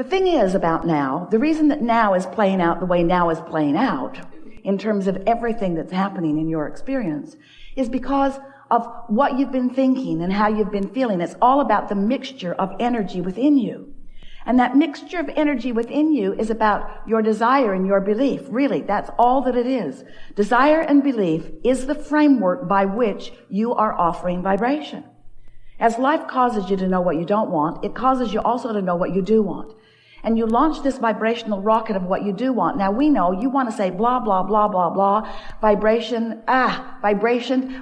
The thing is about now, the reason that now is playing out the way now is playing out in terms of everything that's happening in your experience is because of what you've been thinking and how you've been feeling. It's all about the mixture of energy within you. And that mixture of energy within you is about your desire and your belief. Really, that's all that it is. Desire and belief is the framework by which you are offering vibration. As life causes you to know what you don't want, it causes you also to know what you do want. And you launch this vibrational rocket of what you do want. Now we know you want to say blah, blah, blah, blah, blah. Vibration.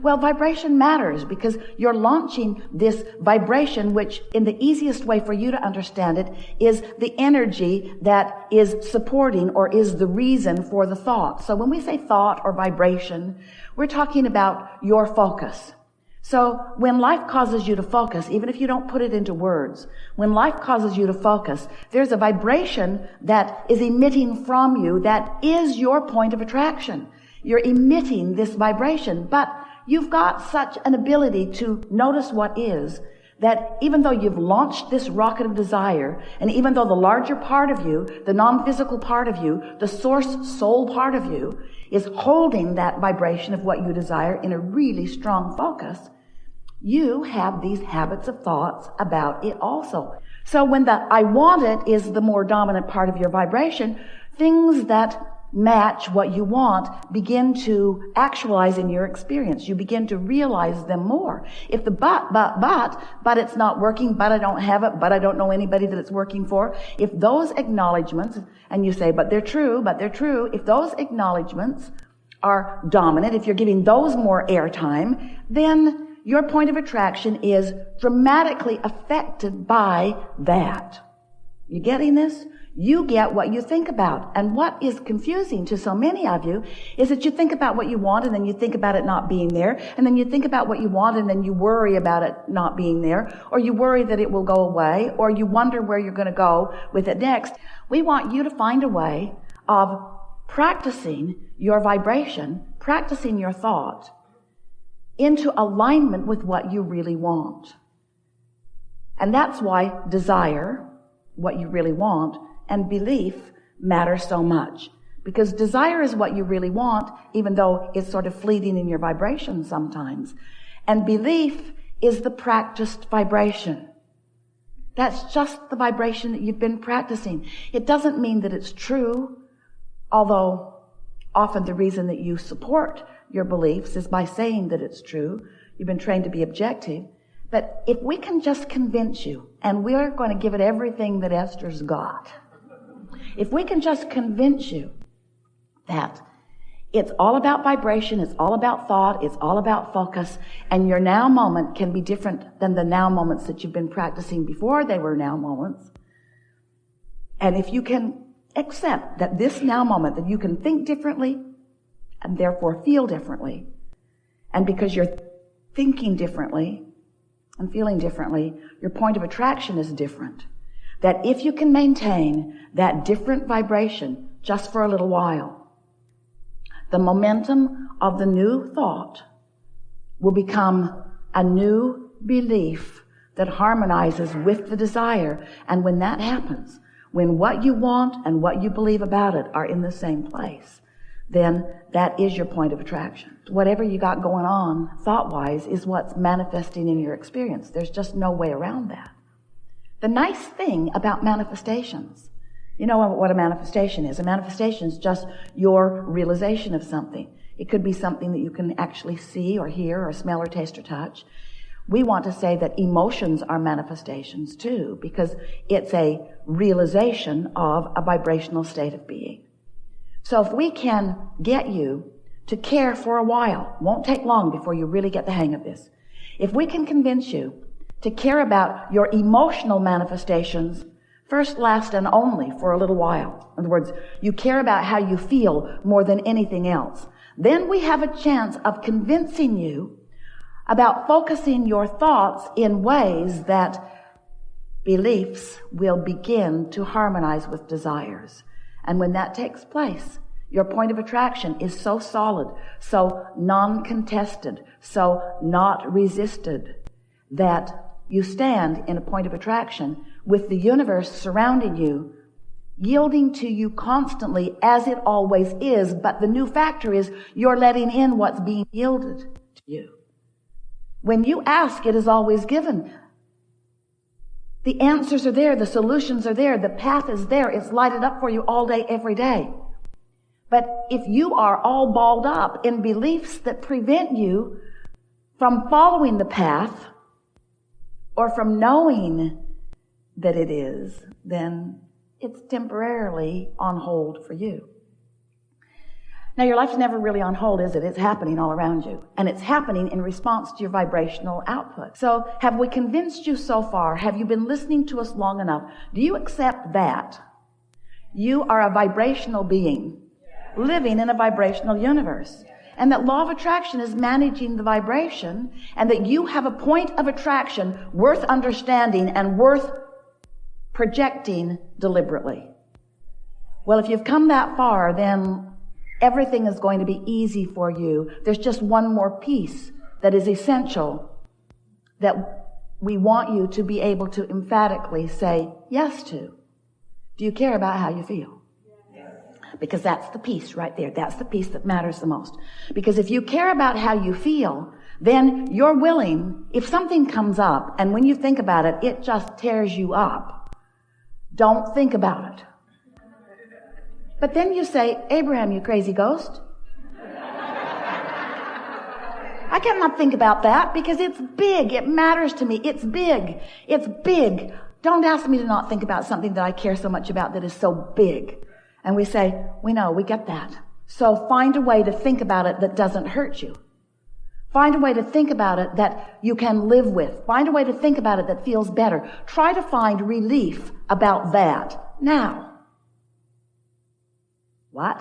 Well, vibration matters because you're launching this vibration, which in the easiest way for you to understand it is the energy that is supporting or is the reason for the thought. So when we say thought or vibration, we're talking about your focus. So when life causes you to focus, even if you don't put it into words, when life causes you to focus, there's a vibration that is emitting from you that is your point of attraction. You're emitting this vibration, but you've got such an ability to notice what is that even though you've launched this rocket of desire, and even though the larger part of you, the non-physical part of you, the source soul part of you, is holding that vibration of what you desire in a really strong focus, you have these habits of thoughts about it also. So when the I want it is the more dominant part of your vibration, things that match what you want begin to actualize in your experience. You begin to realize them more. If the but it's not working, but I don't have it, but I don't know anybody that it's working for. If those acknowledgments, and you say, but they're true, if those acknowledgments are dominant, if you're giving those more airtime, then your point of attraction is dramatically affected by that. You getting this? You get what you think about. And what is confusing to so many of you is that you think about what you want and then you think about it not being there. And then you think about what you want and then you worry about it not being there. Or you worry that it will go away. Or you wonder where you're going to go with it next. We want you to find a way of practicing your vibration, practicing your thought into alignment with what you really want. And that's why desire, what you really want, and belief matter so much. Because desire is what you really want, even though it's sort of fleeting in your vibration sometimes. And belief is the practiced vibration. That's just the vibration that you've been practicing. It doesn't mean that it's true, although often the reason that you support your beliefs is by saying that it's true. You've been trained to be objective. But if we can just convince you, and we're going to give it everything that Esther's got, if we can just convince you that it's all about vibration, it's all about thought, it's all about focus, and your now moment can be different than the now moments that you've been practicing before they were now moments. And if you can accept that this now moment, that you can think differently, and therefore feel differently. And because you're thinking differently and feeling differently, your point of attraction is different. That if you can maintain that different vibration just for a little while, the momentum of the new thought will become a new belief that harmonizes with the desire. And when that happens, when what you want and what you believe about it are in the same place, then that is your point of attraction. Whatever you got going on thought-wise is what's manifesting in your experience. There's just no way around that. The nice thing about manifestations, you know what a manifestation is. A manifestation is just your realization of something. It could be something that you can actually see or hear or smell or taste or touch. We want to say that emotions are manifestations too, because it's a realization of a vibrational state of being. So if we can get you to care for a while, won't take long before you really get the hang of this. If we can convince you to care about your emotional manifestations first, last, and only for a little while. In other words, you care about how you feel more than anything else. Then we have a chance of convincing you about focusing your thoughts in ways that beliefs will begin to harmonize with desires. And when that takes place, your point of attraction is so solid, so non-contested, so not resisted, that you stand in a point of attraction with the universe surrounding you, yielding to you constantly as it always is. But the new factor is you're letting in what's being yielded to you. When you ask, it is always given. The answers are there. The solutions are there. The path is there. It's lighted up for you all day, every day. But if you are all balled up in beliefs that prevent you from following the path or from knowing that it is, then it's temporarily on hold for you. Now, your life's never really on hold, is it? It's happening all around you. And it's happening in response to your vibrational output. So, have we convinced you so far? Have you been listening to us long enough? Do you accept that you are a vibrational being living in a vibrational universe? And that law of attraction is managing the vibration, and that you have a point of attraction worth understanding and worth projecting deliberately? Well, if you've come that far, then everything is going to be easy for you. There's just one more piece that is essential that we want you to be able to emphatically say yes to. Do you care about how you feel? Because that's the piece right there. That's the piece that matters the most. Because if you care about how you feel, then you're willing, if something comes up and when you think about it, it just tears you up, don't think about it. But then you say, Abraham, you crazy ghost. I cannot think about that because it's big. It matters to me. It's big. It's big. Don't ask me to not think about something that I care so much about that is so big. And we say, we know, we get that. So find a way to think about it that doesn't hurt you. Find a way to think about it that you can live with. Find a way to think about it that feels better. Try to find relief about that now. What?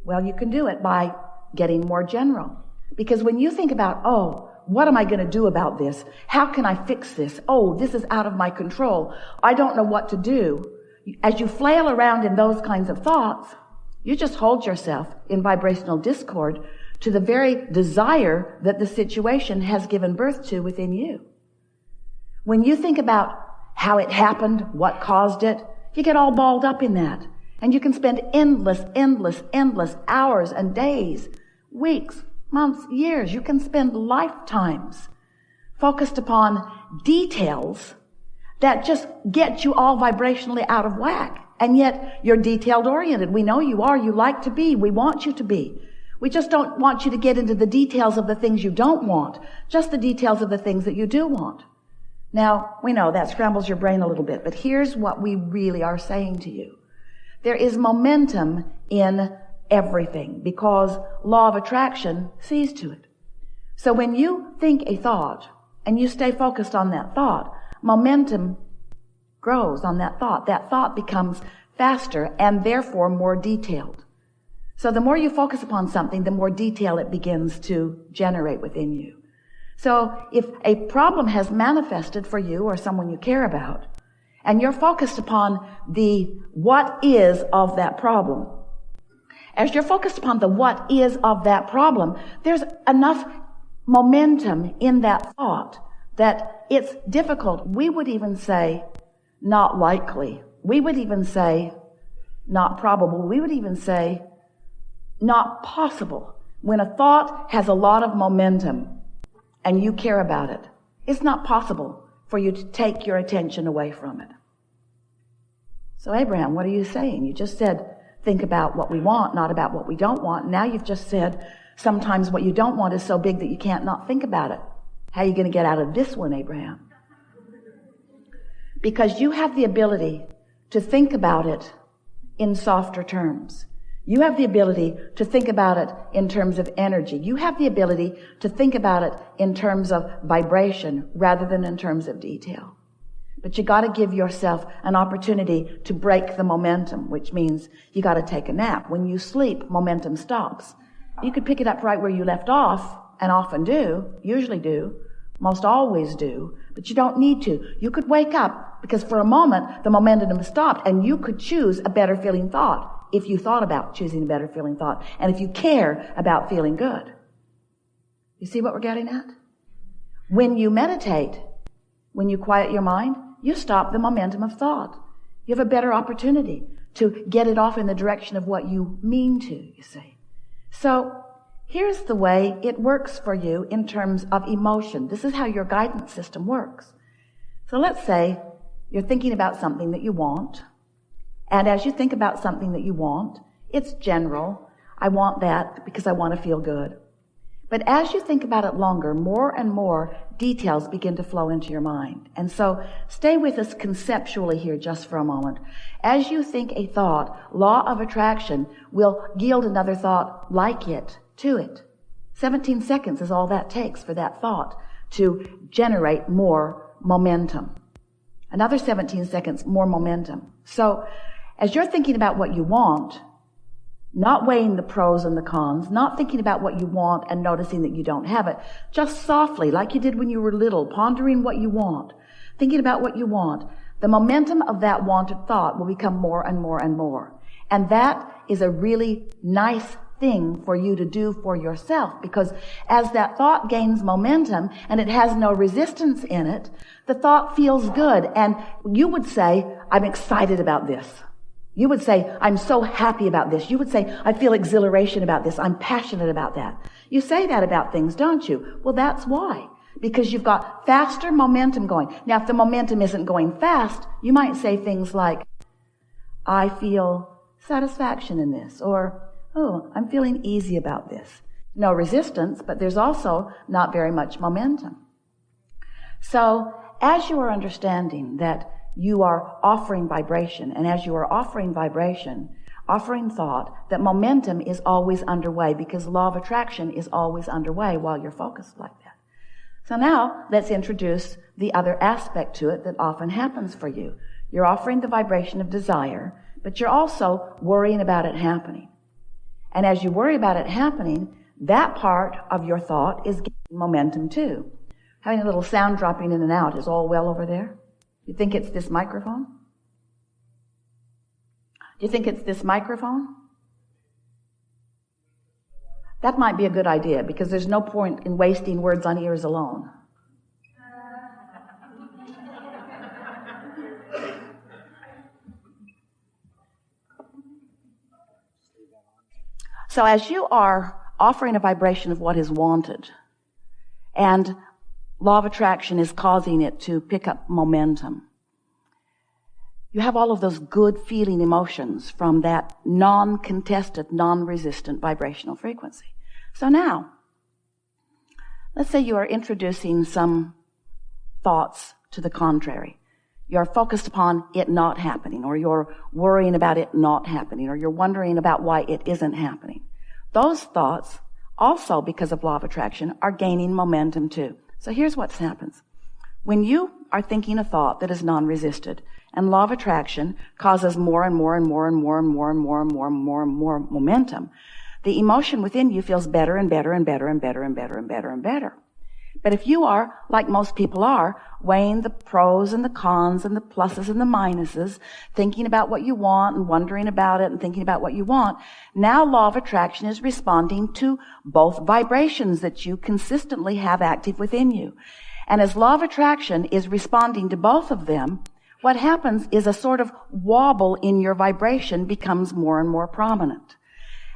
Well, you can do it by getting more general. Because when you think about, oh, what am I going to do about this? How can I fix this? Oh, this is out of my control. I don't know what to do. As you flail around in those kinds of thoughts, you just hold yourself in vibrational discord to the very desire that the situation has given birth to within you. When you think about how it happened, what caused it, you get all balled up in that. And you can spend endless hours and days, weeks, months, years. You can spend lifetimes focused upon details that just get you all vibrationally out of whack. And yet you're detailed oriented. We know you are. You like to be. We want you to be. We just don't want you to get into the details of the things you don't want, just the details of the things that you do want. Now, we know that scrambles your brain a little bit, but here's what we really are saying to you. There is momentum in everything because law of attraction sees to it. So when you think a thought and you stay focused on that thought, momentum grows on that thought. That thought becomes faster and therefore more detailed. So the more you focus upon something, the more detail it begins to generate within you. So if a problem has manifested for you or someone you care about, and you're focused upon the what is of that problem, as you're focused upon the what is of that problem, there's enough momentum in that thought that it's difficult. We would even say not likely. We would even say not probable. We would even say not possible. When a thought has a lot of momentum and you care about it, it's not possible for you to take your attention away from it. So Abraham, what are you saying? You just said, think about what we want, not about what we don't want. Now you've just said, sometimes what you don't want is so big that you can't not think about it. How are you going to get out of this one, Abraham? Because you have the ability to think about it in softer terms. You have the ability to think about it in terms of energy. You have the ability to think about it in terms of vibration rather than in terms of detail. But you got to give yourself an opportunity to break the momentum, which means you got to take a nap. When you sleep, momentum stops. You could pick it up right where you left off, and often do, usually do, most always do, but you don't need to. You could wake up because for a moment the momentum stopped, and you could choose a better feeling thought if you thought about choosing a better feeling thought, and if you care about feeling good. You see what we're getting at? When you meditate, When you quiet your mind, you stop the momentum of thought. You have a better opportunity to get it off in the direction of what you mean to, you see. So here's the way it works for you in terms of emotion. This is how your guidance system works. So let's say you're thinking about something that you want. And as you think about something that you want, it's general. I want that because I want to feel good. But as you think about it longer, more and more details begin to flow into your mind. And so stay with us conceptually here just for a moment. As you think a thought, law of attraction will yield another thought like it to it. 17 seconds is all that takes for that thought to generate more momentum. Another 17 seconds, more momentum. So as you're thinking about what you want, not weighing the pros and the cons, not thinking about what you want and noticing that you don't have it, just softly, like you did when you were little, pondering what you want, thinking about what you want, the momentum of that wanted thought will become more and more and more. And that is a really nice thing for you to do for yourself, because as that thought gains momentum and it has no resistance in it, the thought feels good. And you would say, I'm excited about this. You would say, I'm so happy about this. You would say, I feel exhilaration about this. I'm passionate about that. You say that about things, don't you? Well, that's why. Because you've got faster momentum going. Now, if the momentum isn't going fast, you might say things like, I feel satisfaction in this, or, oh, I'm feeling easy about this. No resistance, but there's also not very much momentum. So, as you are understanding that you are offering vibration, and as you are offering vibration, offering thought, that momentum is always underway, because law of attraction is always underway while you're focused like that. So now, let's introduce the other aspect to it that often happens for you. You're offering the vibration of desire, but you're also worrying about it happening. And as you worry about it happening, that part of your thought is gaining momentum too. Having a little sound dropping in and out. Is all well over there? You think it's this microphone? Do you think it's this microphone? That might be a good idea, because there's no point in wasting words on ears alone. So as you are offering a vibration of what is wanted, and law of attraction is causing it to pick up momentum, you have all of those good feeling emotions from that non-contested, non-resistant vibrational frequency. So now, let's say you are introducing some thoughts to the contrary. You're focused upon it not happening, or you're worrying about it not happening, or you're wondering about why it isn't happening. Those thoughts, also because of law of attraction, are gaining momentum too. So here's what happens. When you are thinking a thought that is non-resisted, and law of attraction causes more and more and more and more and more and more and more and more and more momentum, the emotion within you feels better and better and better and better and better and better and better. But if you are, like most people are, weighing the pros and the cons and the pluses and the minuses, thinking about what you want and wondering about it and thinking about what you want, now law of attraction is responding to both vibrations that you consistently have active within you. And as law of attraction is responding to both of them, what happens is a sort of wobble in your vibration becomes more and more prominent.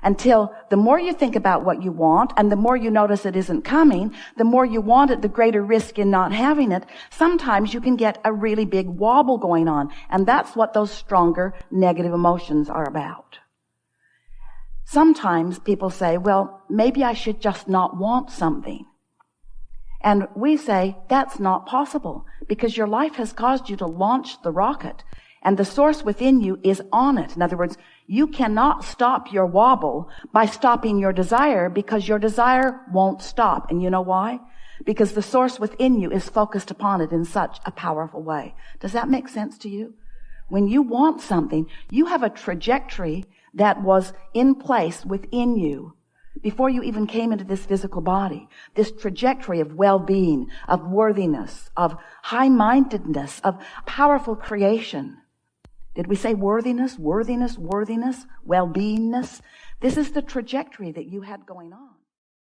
Until the more you think about what you want and the more you notice it isn't coming, the more you want it, the greater risk in not having it. Sometimes you can get a really big wobble going on. And that's what those stronger negative emotions are about. Sometimes people say, well, maybe I should just not want something. And we say, that's not possible, because your life has caused you to launch the rocket, and the source within you is on it. In other words, you cannot stop your wobble by stopping your desire, because your desire won't stop. And you know why? Because the source within you is focused upon it in such a powerful way. Does that make sense to you? When you want something, you have a trajectory that was in place within you before you even came into this physical body. This trajectory of well-being, of worthiness, of high-mindedness, of powerful creation. Did we say worthiness, worthiness, worthiness, well-beingness? This is the trajectory that you had going on.